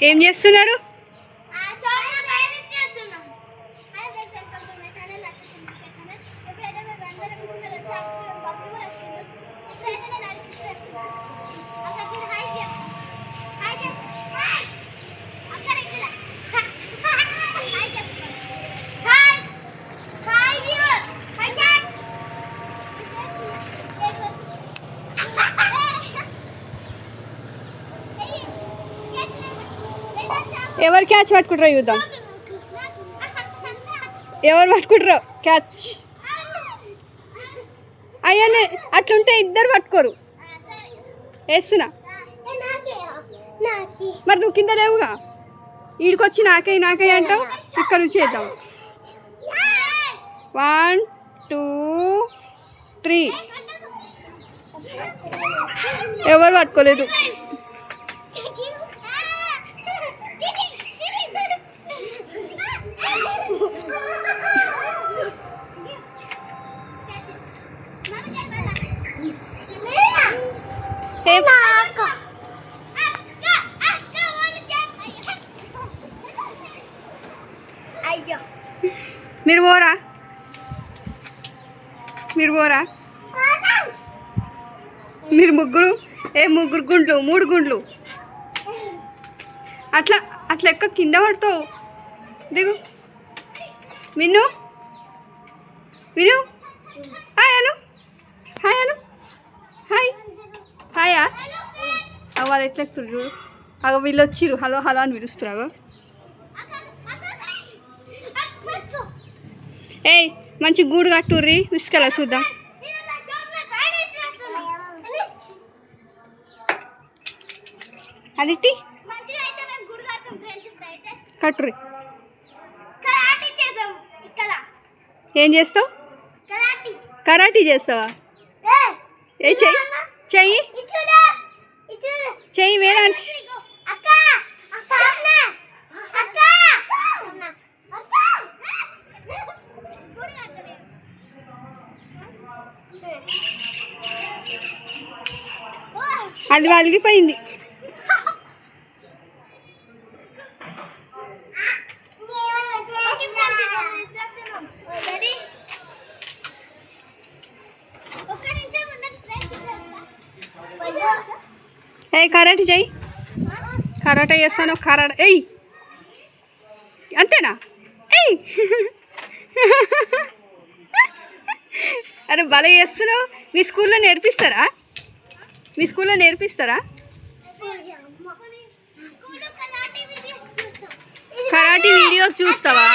ఏం చేస్తున్నారు? ఎవరు క్యాచ్ పట్టుకుంటారో చూద్దాం. ఎవరు పట్టుకుంటారో క్యాచ్. అయ్యానే అట్లుంటే ఇద్దరు పట్టుకోరు. వేస్తున్నా. మరి నువ్వు కింద లేవుగా, ఈడికొచ్చి నాకై నాకై అంటావు. ఇక్కడ నుంచి చేద్దాం. 1 2 3. ఎవరు పట్టుకోలేదు. మీరు పోరా, మీరు పోరా. మీరు ముగ్గురు ముగ్గురు గుండ్లు, 3 గుండ్లు. అట్లా అట్లా ఎక్క కింద పడతావు. దిగు. విను విను. హాయ్ అను, హాయ్ అను, హాయ్ హాయా. వాళ్ళు ఎట్లా ఎక్కుతారు చూడు. అగ వీళ్ళు వచ్చిర్రు. హలో హలో అని పిలుస్తున్నారు. ఏయ్ మంచి గూడు కట్టుర్రి. విసుకలా చూద్దాం. అది కట్టుర్రి. ఏం చేస్తావు? కరాటీ చేస్తావా? ఏ చెయ్యి చెయ్యి చెయ్యి. వేరే అది వలిగిపోయింది. ఏ కరాటే చెయ్యి. కరాటే చేస్తాను. కరాటే ఎయ్. అంతేనా? ఎయ్. అరే భలే చేస్తున్నావు. మీ స్కూల్లో నేర్పిస్తారా? మీ స్కూల్లో నేర్పిస్తారా? కరాటే వీడియోస్ చూస్తావా?